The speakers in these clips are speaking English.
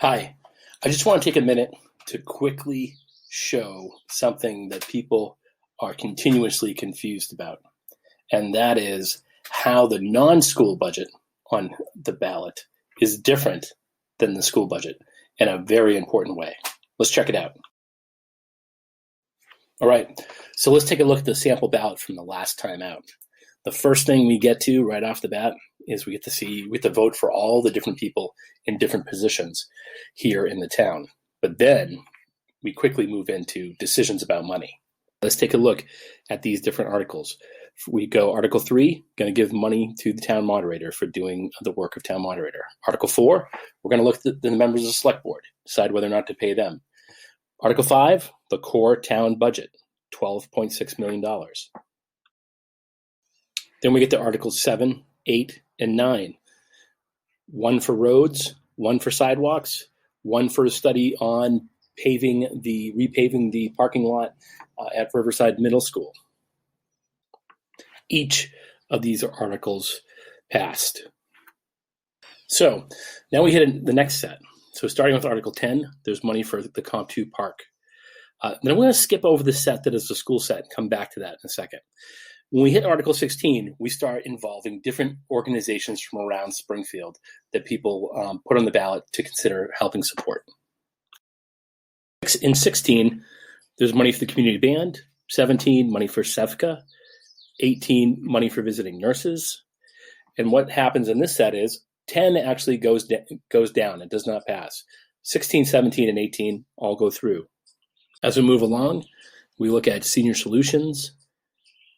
Hi, I just want to take a minute to quickly show something that people are continuously confused about, and that is how the non-school budget on the ballot is different than the school budget in a very important way. Let's check it out. All right, so let's take a look at the sample ballot from the last time out. The first thing we get to right off the bat is we get to vote for all the different people in different positions here in the town. But then we quickly move into decisions about money. Let's take a look at these different articles. We go Article 3, going to give money to the town moderator for doing the work of town moderator. Article 4, we're going to look at the members of the select board, decide whether or not to pay them. Article 5, the core town budget, $12.6 million. Then we get to Articles 7, 8, and 9. One for roads, one for sidewalks, one for a study on repaving the parking lot at Riverside Middle School. Each of these articles passed. So now we hit the next set. So starting with Article 10, there's money for the Comp 2 Park. Then I'm going to skip over the set that is the school set and come back to that in a second. When we hit Article 16, we start involving different organizations from around Springfield that people put on the ballot to consider helping support. In 16, there's money for the community band, 17, money for SEVCA, 18, money for visiting nurses. And what happens in this set is 10 actually goes down. It does not pass. 16, 17, and 18 all go through. As we move along, we look at senior solutions,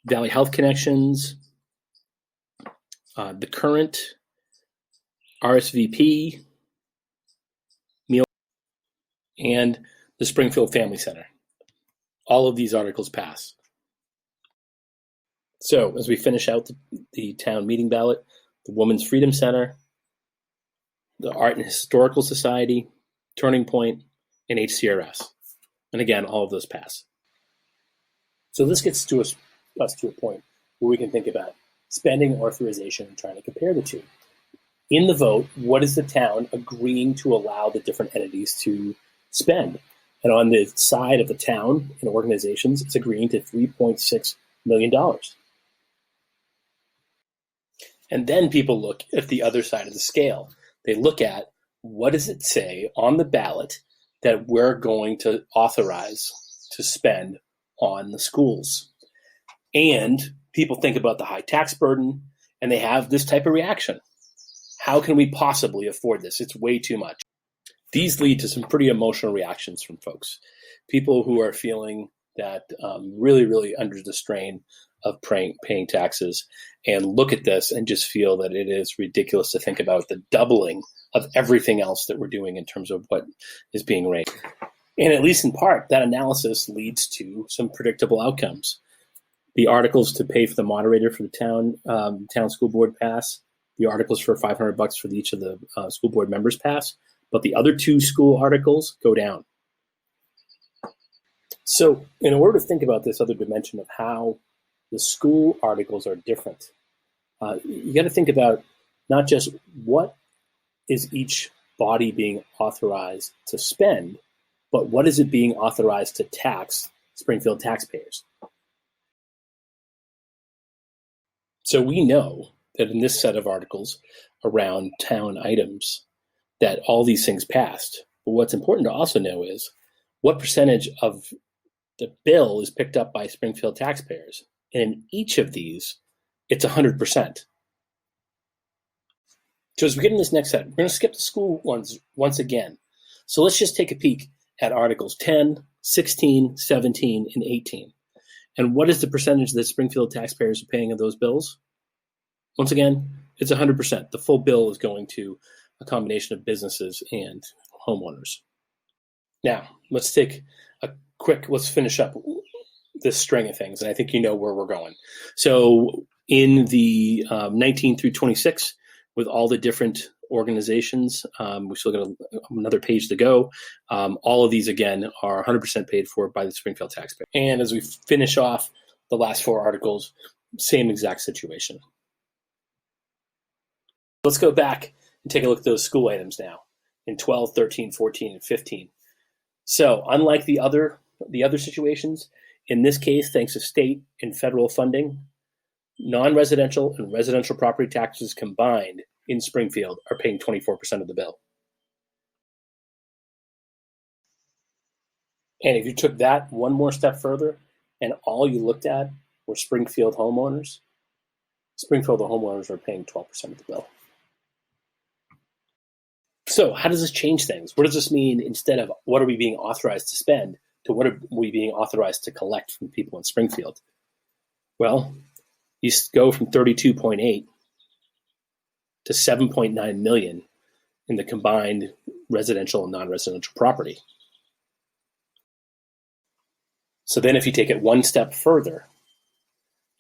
Valley Health Connections, the current RSVP, meal, and the Springfield Family Center. All of these articles pass. So as we finish out the town meeting ballot, the Women's Freedom Center, the Art and Historical Society, Turning Point, and HCRS. And again, all of those pass. So this gets to us to a point where we can think about spending authorization and trying to compare the two. In the vote, what is the town agreeing to allow the different entities to spend? And on the side of the town and organizations, it's agreeing to $3.6 million. And then people look at the other side of the scale. They look at what does it say on the ballot that we're going to authorize to spend on the schools. And people think about the high tax burden, and they have this type of reaction. How can we possibly afford this? It's way too much. These lead to some pretty emotional reactions from folks. People who are feeling that really, really under the strain of paying taxes and look at this and just feel that it is ridiculous to think about the doubling of everything else that we're doing in terms of what is being raised. And at least in part, that analysis leads to some predictable outcomes. The articles to pay for the moderator for the town school board pass. The articles for $500 for each of the school board members pass. But the other two school articles go down. So in order to think about this other dimension of how the school articles are different, you got to think about not just what is each body being authorized to spend, but what is it being authorized to tax Springfield taxpayers? So we know that in this set of articles around town items that all these things passed. But what's important to also know is what percentage of the bill is picked up by Springfield taxpayers. And in each of these, it's 100%. So as we get in this next set, we're going to skip the school ones once again. So let's just take a peek at Articles 10, 16, 17, and 18. And what is the percentage that Springfield taxpayers are paying of those bills? Once again, it's 100%. The full bill is going to a combination of businesses and homeowners. Now, let's finish up this string of things, and I think you know where we're going. So in the 19 through 26, with all the different organizations, we still got another page to go. All of these, again, are 100% paid for by the Springfield taxpayer. And as we finish off the last four articles, same exact situation. Let's go back and take a look at those school items now. in 12, 13, 14, and 15. So unlike the other situations, in this case, thanks to state and federal funding, non-residential and residential property taxes combined in Springfield are paying 24% of the bill. And if you took that one more step further and all you looked at were Springfield homeowners are paying 12% of the bill. So how does this change things? What does this mean instead of what are we being authorized to spend to what are we being authorized to collect from people in Springfield? Well, you go from 32.8 to 7.9 million in the combined residential and non-residential property. So then if you take it one step further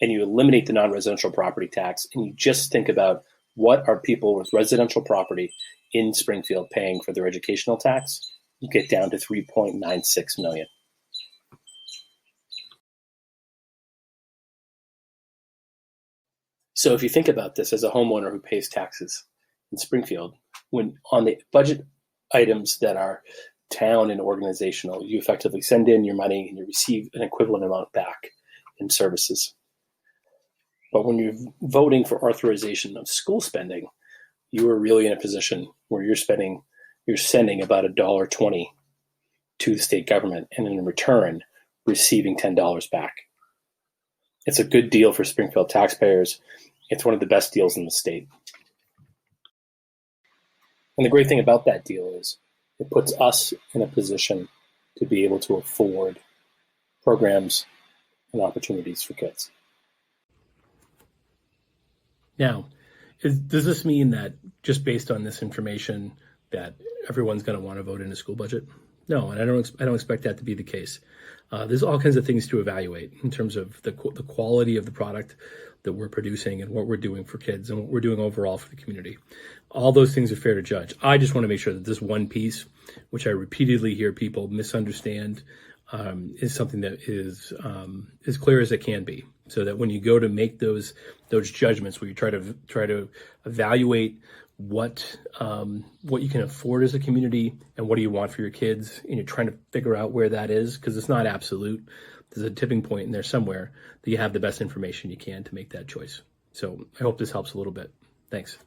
and you eliminate the non-residential property tax and you just think about what are people with residential property in Springfield paying for their educational tax, you get down to 3.96 million. So if you think about this as a homeowner who pays taxes in Springfield, when on the budget items that are town and organizational, you effectively send in your money and you receive an equivalent amount back in services. But when you're voting for authorization of school spending, you are really in a position where you're sending about $1.20 to the state government, and in return, receiving $10 back. It's a good deal for Springfield taxpayers. It's one of the best deals in the state. And the great thing about that deal is it puts us in a position to be able to afford programs and opportunities for kids. Now, does this mean that just based on this information that everyone's going to want to vote in a school budget? No, and I don't expect that to be the case. There's all kinds of things to evaluate in terms of the quality of the product that we're producing and what we're doing for kids and what we're doing overall for the community. All those things are fair to judge. I just want to make sure that this one piece, which I repeatedly hear people misunderstand, is something that is as clear as it can be, so that when you go to make those judgments, where you try to evaluate what you can afford as a community and what do you want for your kids, and you're trying to figure out where that is, because it's not absolute. There's a tipping point in there somewhere that you have the best information you can to make that choice. So I hope this helps a little bit. Thanks.